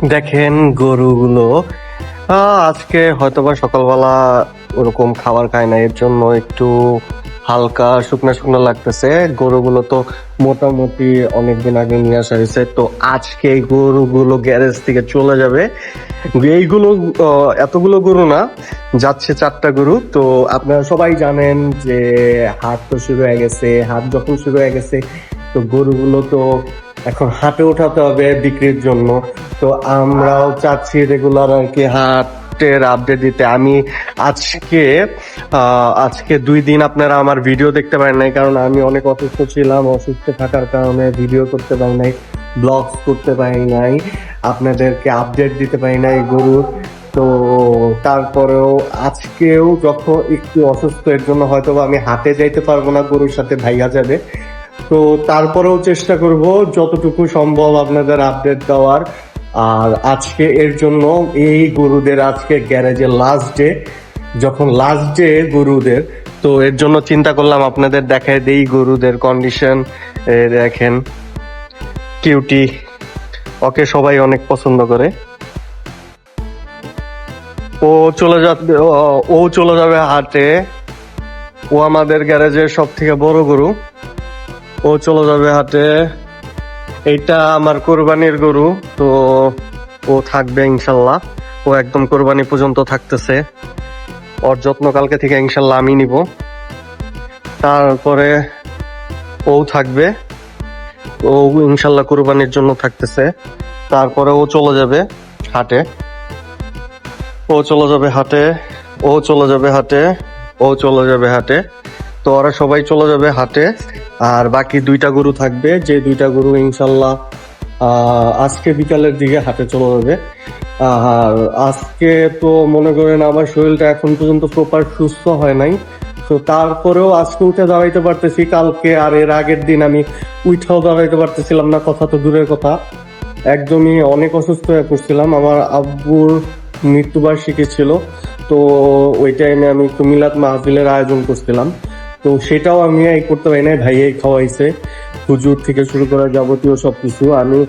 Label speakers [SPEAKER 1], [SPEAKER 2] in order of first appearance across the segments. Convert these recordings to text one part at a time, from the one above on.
[SPEAKER 1] দেখেন গরুগুলো আজকে হয়তোবা সকালবেলা ওরকম খাবার খায় না, এর জন্য একটু হালকা শুকনা শুকনা লাগতেছে। গরুগুলো তো মোটামুটি অনেকদিন আগে নিয়ে আসা হয়েছে, তো আজকে এই গরুগুলো গ্যারেজ থেকে চলে যাবে। এইগুলো এতগুলো গরু না, যাচ্ছে 4টা গরু। তো আপনারা সবাই জানেন যে হাট তো শুরু হয়ে গেছে। হাট যখন শুরু হয়ে গেছে তো গরুগুলো তো এখন হাটে উঠাতে হবে বিক্রির জন্য। তো আমরাও চাচ্ছি রেগুলার আর কি হাটের আপডেট দিতে। আমি আজকে 2 দিন আপনারা আমার ভিডিও দেখতে পারেন নাই, কারণ আমি অনেক অসুস্থ ছিলাম। অসুস্থ থাকার কারণে ভিডিও করতে পারি নাই, ব্লগস করতে পারি নাই, আপনাদেরকে আপডেট দিতে পারি নাই গরুর। তো তারপরেও আজকেও যখন একটু অসুস্থ, এর জন্য হয়তো আমি হাটে যাইতে পারবো না, গরুর সাথে ভাইয়া যাবে। তো তারপরেও চেষ্টা করব যতটুকু সম্ভব আপনাদের আপডেট দেওয়ার। আর আজকে এর জন্য এই গরুদের আজকে গ্যারেজে লাস্ট ডে, যখন লাস্ট ডে গরুদের, তো এর জন্য চিন্তা করলাম আপনাদের দেখায় দেই গরুদের কন্ডিশন। দেখেন কিউটি, ওকে সবাই অনেক পছন্দ করে। ও চলে যাবে হাটে। ও আমাদের গ্যারেজের সব থেকে বড় গরু। ও চলে যাবে হাটে। এইটা আমার কোরবানির গরু, তো ও থাকবে ইনশাল্লাহ। ও একদম কোরবানি পর্যন্ত থাকতেছে। ওর যত্ন কালকে থেকে ইনশাল্লাহ আমি নিব। তারপরে ও থাকবে, ও ইনশাল্লাহ কোরবানির জন্য থাকতেছে। তারপরে ও চলে যাবে হাটে। ও চলে যাবে হাটে। ও চলে যাবে হাটে। ও চলে যাবে হাটে। তো ওরা সবাই চলে যাবে হাটে। আর বাকি 2টা গরু থাকবে, যে 2টা গরু ইনশাল্লাহ আজকে বিকালের দিকে হাটে চলে যাবে। আর আজকে তো মনে করেন আমার শরীরটা এখন পর্যন্ত প্রপার সুস্থ হয় নাই। তো তারপরেও আজকে উঠে দাঁড়াইতে পারতেছি। কালকে আর এর আগের দিন আমি উঠেও দাঁড়াইতে পারতেছিলাম না, কথা তো দূরের কথা। একদমই অনেক অসুস্থ হয়ে পড়ছিলাম। আমার আব্বুর মৃত্যুবার্ষিকী ছিল, তো ওই টাইমে আমি একটু মিলাদ মাহফিলের আয়োজন করছিলাম। তো সেটাও আমি করতে পারি নাই, ভাইয়াই খাওয়াইছে। হুজুর থেকে শুরু করা যাবতীয় সবকিছু। আমি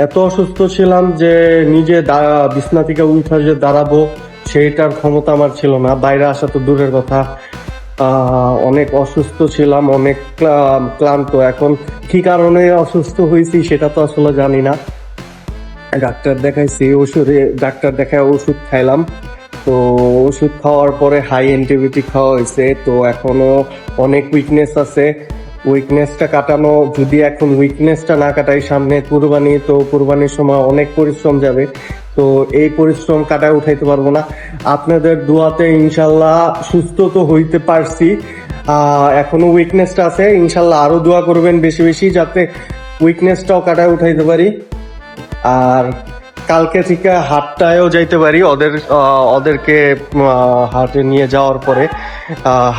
[SPEAKER 1] এত অসুস্থ ছিলাম যে নিজে বিছনা থেকে উঠে যে দাঁড়াবো সেইটার ক্ষমতা আমার ছিল না, বাইরে আসা তো দূরের কথা। অনেক অসুস্থ ছিলাম, অনেক ক্লান্ত। এখন কি কারণে অসুস্থ হয়েছি সেটা তো আসলে জানি না। ডাক্তার দেখাইছি, ডাক্তার দেখায় ওষুধ খাইলাম। তো ওষুধ খাওয়ার পরে হাই অ্যান্টিবায়োটিক খাওয়া হয়েছে। তো এখনো অনেক উইকনেস আছে। উইকনেসটা কাটানো, যদি এখন উইকনেসটা না কাটাই, সামনে কুরবানি, তো কুরবানির সময় অনেক পরিশ্রম যাবে। তো এই পরিশ্রম কাটায় উঠাইতে পারবো না। আপনাদের দোয়াতে ইনশাল্লাহ সুস্থ তো হইতে পারছি। এখনো উইকনেসটা আছে, ইনশাল্লাহ আরো দোয়া করবেন বেশি বেশি, যাতে উইকনেসটাও কাটায় উঠাইতে পারি। আর কালকে থেকে হাটটায়ও যাইতে পারি, ওদেরকে হাটে নিয়ে যাওয়ার পরে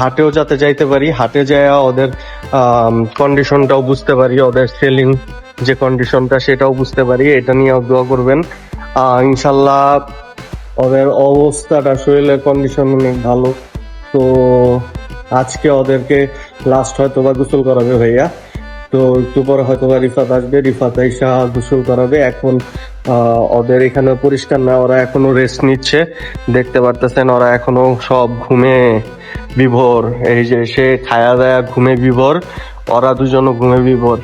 [SPEAKER 1] হাটেও যাতে যাইতে পারি। হাটে যায় ওদের কন্ডিশনটাও বুঝতে পারি, ওদের সেলিং যে কন্ডিশনটা সেটাও বুঝতে পারি। এটা নিয়েও দোয়া করবেন। ইনশাল্লাহ ওদের অবস্থাটা, শরীরের কন্ডিশন অনেক ভালো। তো আজকে ওদেরকে লাস্ট হয়তো বা গোসল করাবে ভাইয়া। তো একটু পরে হয়তো বা রিফাত আসবে, রিফাত আইসা গোসল করাবে। এখন ওদের এখানে পরিষ্কার না, ওরা এখনো রেস্ট নিচ্ছে। দেখতে পারতেছেন ওরা এখনো সব ঘুমে বিভোর। এই যে সে খায়া দায়া ঘুমে বিভোর, ওরা দুজনও ঘুমে বিভোর।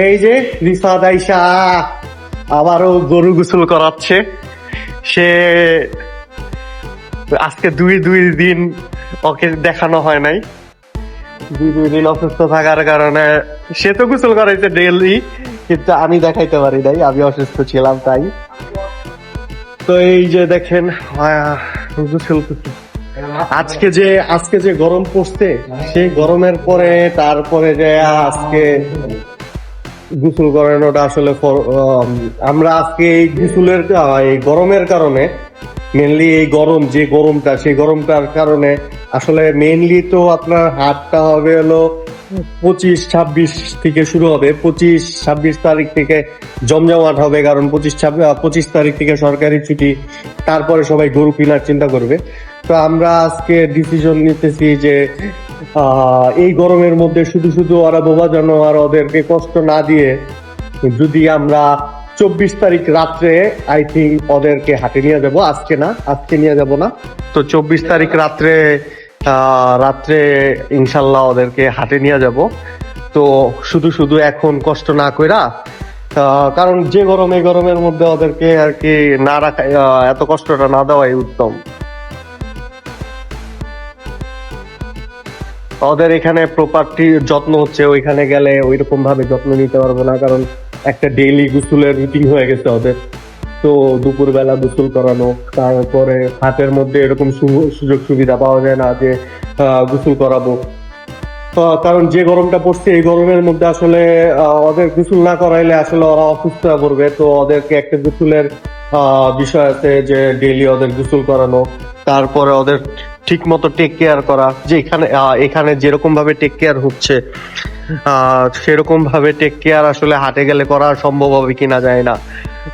[SPEAKER 1] এই যে রিফাত আইসা আবারও গরু গোসল করাচ্ছে। সে আজকে দুই দিন ওকে দেখানো হয় নাই। 2 দিন অসুস্থ থাকার কারণে সে তো গোসল করাইছে ডেইলি, কিন্তু আমি দেখাইতে পারি নাই, আমি অসুস্থ ছিলাম তাই। তো এই যে দেখেন গোসল আজকে যে গরম পড়ছে, সেই গরমের পরে তারপরে যে আজকে গোসল করানোটা আসলে আমরা আজকে এই গোসলের এই গরমের কারণে, মেনলি এই গরম যে গরমটা, সেই গরমটার কারণে আসলে মেইনলি তো আপনার হাটটা হবে হলো 25-26 থেকে শুরু হবে। 25-26 তারিখ থেকে জমজমাট হবে, কারণ 25 তারিখ থেকে সরকারি ছুটি। তারপরে সবাই গরু কেনার চিন্তা করবে। তো আমরা আজকে ডিসিশন নিতেছি যে এই গরমের মধ্যে শুধু শুধু ওরা বোবা যেন আর ওদেরকে কষ্ট না দিয়ে যদি আমরা 24 তারিখ রাত্রে আই থিঙ্ক ওদেরকে হাটে নিয়ে যাব, আজকে না, আজকে নিয়ে যাব না, তো 24 তারিখ রাত্রে রাত্রে ইনশাল্লাহ ওদেরকে হাটে নিয়ে যাব। তো শুধু শুধু এখন কষ্ট না কইরা, কারণ যে গরম, এই গরমের মধ্যে ওদেরকে আর কি না রাখা, এত কষ্টটা না দেওয়াই উত্তম। ওদের এখানে প্রপার্টি যত্ন হচ্ছে, ওইখানে গেলে ওইরকম ভাবে যত্ন নিতে পারবো না, কারণ একটা ডেইলি গোসলের রুটিন হয়ে গেছে ওদের। তো দুপুরবেলা গোসল করানো, তারপরে হাটের মধ্যে এরকম সুযোগ সুবিধা পাওয়া যায় না যে গোসল করাবো, কারণ যে গরমটা পড়ছে এই গরমের মধ্যে আসলে ওদের গোসল না করাইলে আসলে ওরা অসুস্থ হয়ে পড়বে। তো ওদেরকে একটা গোসলের বিষয় আছে যে ডেইলি ওদের গোসল করানো, তারপরে ওদের ঠিক মতো টেক কেয়ার করা, যে এখানে যেরকম ভাবে টেক কেয়ার হচ্ছে সেরকম ভাবে টেক কেয়ার আসলে হাটে গেলে করা সম্ভব হবে কিনা যায় না।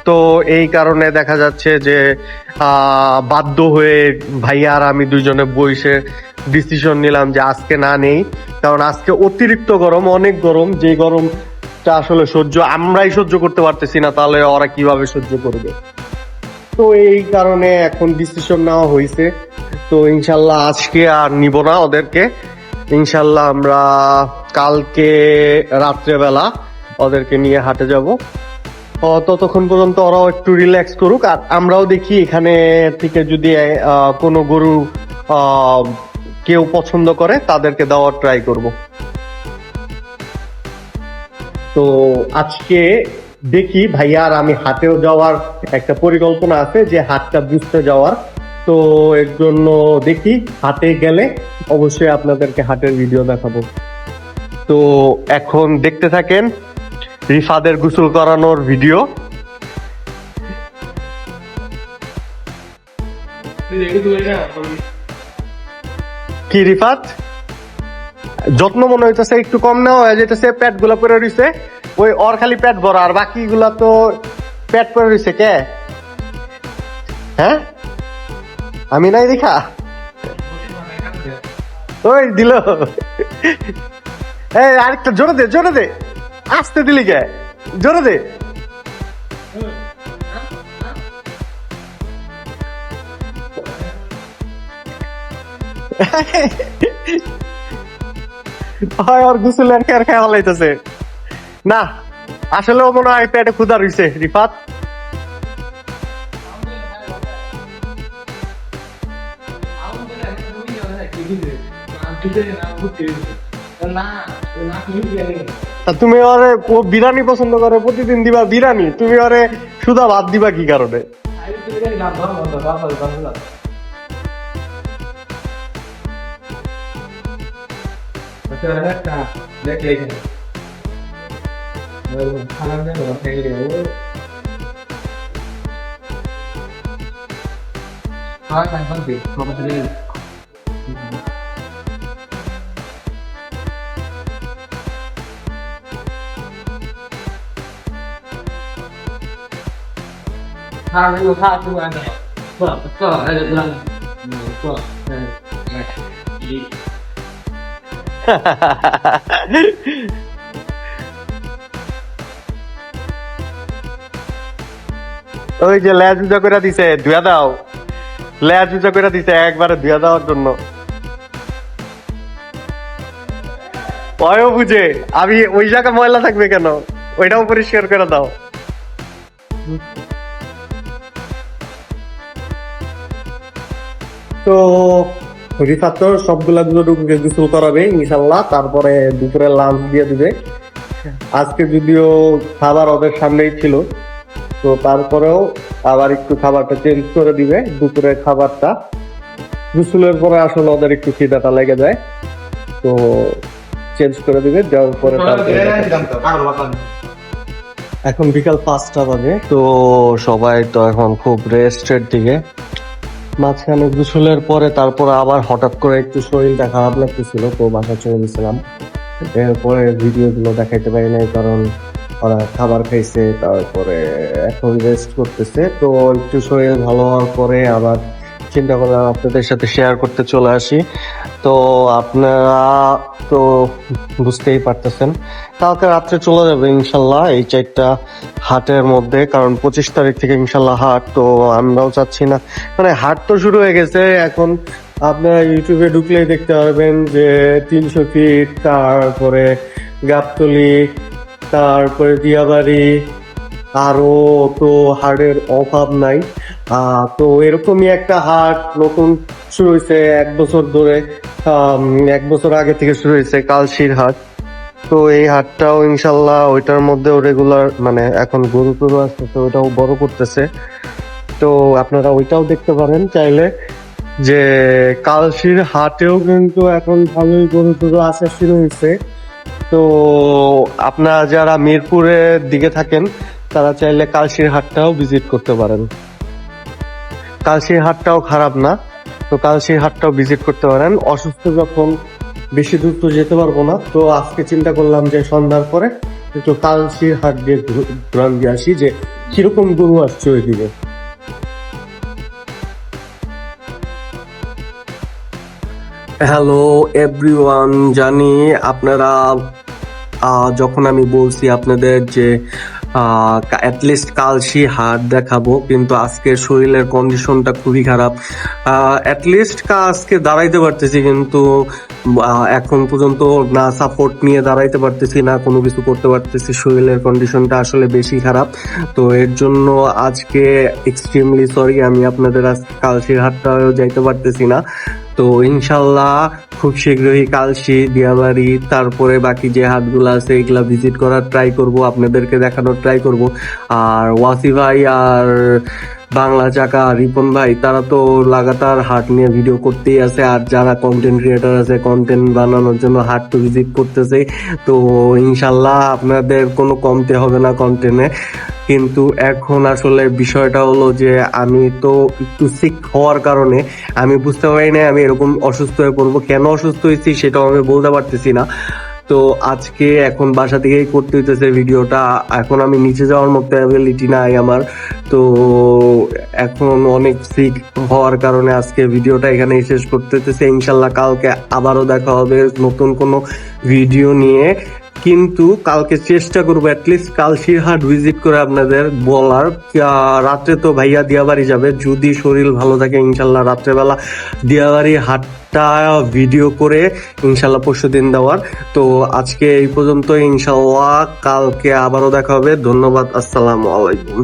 [SPEAKER 1] তো এই কারণে দেখা যাচ্ছে যে বাধ্য হয়ে ভাইয়া আর আমি দুইজনে বসে ডিসিশন নিলাম যে আজকে না নেই, কারণ আজকে অতিরিক্ত গরম, অনেক গরম, যে গরমটা আসলে আমরাই সহ্য করতে পারতেছি না, তাহলে ওরা কিভাবে সহ্য করবে। তো এই কারণে এখন ডিসিশন নেওয়া হয়েছে। তো ইনশাল্লাহ আজকে আর নিব না ওদেরকে, ইনশাল্লাহ আমরা কালকে রাত্রেবেলা ওদেরকে নিয়ে হাটে যাব। ততক্ষণ পর্যন্ত ওরাও একটু রিল্যাক্স করুক, আর আমরাও দেখি এখানে থেকে যদি কোনো গরু কেউ পছন্দ করে তাদেরকে দেওয়ার ট্রাই করব। তো আজকে দেখি ভাইয়া আর আমি হাটেও যাওয়ার একটা পরিকল্পনা আছে, যে হাটটা বুঝতে যাওয়ার। তো এর জন্য দেখি হাটে গেলে অবশ্যই আপনাদেরকে হাটের ভিডিও দেখাবো। তো এখন দেখতে থাকেন রিফাদের গোসল করানোর ভিডিও। কি রিফাত, যত্ন মনে হইতেছে একটু কম নেওয়া হয়ে যেতেছে, পেট গুলা পরে রয়েছে, ওই ওর খালি পেট ভরা, আর বাকি গুলা তো পেট পরে রয়েছে কে? হ্যাঁ, আমি নাই দেখা, ওই দিল। এই আরেকটা জোরে দে, জোরে দে, আসতে দিলি কে, জোরে দে। আর গোসলের খেয়ার খেয়াল লাইতেছে না, আসলেও মনে হয় পেটে ক্ষুধা রইছে রিফাত। তুমি ওরে, ও বিরিয়ানি পছন্দ করে, প্রতিদিন দিবা বিরিয়ানি, তুমি ওরে সুধা ভাত দিবা কি কারণে? ওই যে লেজ উজা করে দিছে, ধুয়া দাও, লেজ উজা করে দিছে একবারে ধুয়া দেওয়ার জন্য। ওইও বুঝে আমি ওই জায়গা ময়লা থাকবে কেন, ওইটাও পরিষ্কার করে দাও। তো রিফাত তো সবগুলা গরুকে গোসল করাবে ইনশাল্লাহ, তারপরে দুপুরে লাঞ্চ দিয়ে দিবে। আজকে যদিও খাবার ওদের সামনেই ছিল, তো তারপরেও আবার একটু খাবারটা চেঞ্জ করে দিবে। দুপুরের খাবারটা গোসলের পরে আসলে ওদের একটু খিদাটা লেগে যায়, তো চেঞ্জ করে দিবে, দেওয়ার পরে এখন বিকাল 5টা বাজে। তো সবাই তো এখন খুব রেস্টের দিকে, মাঝখানে গোসলের পরে তারপরে আবার হঠাৎ করে একটু শরীরটা খারাপ লাগতেছিল, তো বাসা চলে গেছিলাম। এরপরে ভিডিও গুলো দেখাইতে পারি নাই, কারণ ওরা খাবার খাইছে, তারপরে এখন রেস্ট করতেছে। তো একটু শরীর ভালো হওয়ার পরে আবার চিন্তা করলাম আপনাদের সাথে শেয়ার করতে চলে আসি। তো আপনারা তো বুঝতেই পারতেছেন, কালকে রাত্রে চলে যাবে ইনশাল্লাহ এই 4টা হাটের মধ্যে, কারণ 25 তারিখ থেকে ইনশাল্লাহ হাট। তো আমরাও চাচ্ছি না, মানে হাট তো শুরু হয়ে গেছে, এখন আপনারা ইউটিউবে ঢুকলেই দেখতে পারবেন যে 300 ফিট, তারপরে গাবতলী, তারপরে দিয়াবাড়ি, আরো তো হাটের অভাব নাই। তো এরকমই একটা হাট নতুন শুরু হয়েছে 1 বছর ধরে, 1 বছর আগে থেকে শুরু হয়েছে কালশির হাট। তো এই হাটটাও ইনশাল্লাহ ওইটার মধ্যেও রেগুলার, মানে এখন গরু টরু আসতেছে, ওইটাও বড় করতেছে। তো আপনারা ওইটাও দেখতে পারেন চাইলে, যে কালশির হাটেও কিন্তু এখন ভালোই গরু টরু আসা শুরু হয়েছে। তো আপনারা যারা মিরপুরের দিকে থাকেন তারা চাইলে কালশির হাটটাও ভিজিট করতে পারেন। কালশির হাটটাও খারাপ না, তো কালশির হাটটাও ভিজিট করতে পারেন। অসুস্থ যখন বেশি দূর তো যেতে পারবো না, তো আজকে চিন্তা করলাম যে সন্ধ্যার পরে একটু কালশির হাট দিয়ে ঘুরান দিয়ে আসি, যে কিরকম গরু আসছে ওইদিকে। হ্যালো এভরিওয়ান, জানি আপনারা যখন আমি বলছি আপনাদের যে অ্যাটলিস্ট কালশি হাট দেখাবো, কিন্তু আজকের শরীরের কন্ডিশনটা খুবই খারাপ। অ্যাটলিস্ট আজকে দাঁড়াইতে পারতেছি, কিন্তু এখন পর্যন্ত না সাপোর্ট নিয়ে দাঁড়াইতে পারতেছি, না কোনো কিছু করতে পারতেছি। শরীরের কন্ডিশনটা আসলে বেশি খারাপ। তো এর জন্য আজকে এক্সট্রিমলি সরি, আমি আপনাদের আজকে কালশির হাটটাও যাইতে পারতেছি না। তো ইনশাল্লাহ খুব শীঘ্রই কালশি, দিয়াবাড়ি, তারপরে বাকি যে হাটগুলো আছে এগুলা ভিজিট করার ট্রাই করব, আপনাদেরকে দেখানোর ট্রাই করব। আর ওয়াসি ভাই আর বাংলা চাকা রিপন ভাই তারা তো লাগাতার হাট নিয়ে ভিডিও করতেই আছে, আর যারা কন্টেন্ট ক্রিয়েটর আছে কন্টেন্ট বানানোর জন্য হাট তো ভিজিট করতেছে। তো ইনশাল্লাহ আপনাদের কোনো কমতে হবে না কন্টেন্টে। কিন্তু এখন আসলে বিষয়টা হলো যে আমি তো একটু সিক হওয়ার কারণে আমি বুঝতে পারি না আমি এরকম অসুস্থ হয়ে পড়বো। কেন অসুস্থ হয়েছি সেটাও আমি বলতে পারতেছি না। তো আজকে এখন বাসা থেকেই করতে হইতেছে ভিডিওটা, এখন আমি নিচে যাওয়ার মতো অ্যাবিলিটি নাই আমার। তো এখন অনেক সিক হওয়ার কারণে আজকে ভিডিওটা এখানেই শেষ করতে হইতেছে। ইনশাল্লাহ কালকে আবারও দেখা হবে নতুন কোনো ভিডিও নিয়ে, কিন্তু কালকে চেষ্টা করবো অ্যাটলিস্ট কালশির হাট ভিজিট করে আপনাদের বলার। রাত্রে তো ভাইয়া দিয়াবাড়ি যাবে, যদি শরীর ভালো থাকে ইনশাল্লাহ রাত্রেবেলা দিয়াবাড়ি হাটটা ভিডিও করে ইনশাল্লাহ পরশুদিন দেওয়ার। তো আজকে এই পর্যন্ত, ইনশাল্লাহ কালকে আবারও দেখা হবে। ধন্যবাদ, আসসালামু আলাইকুম।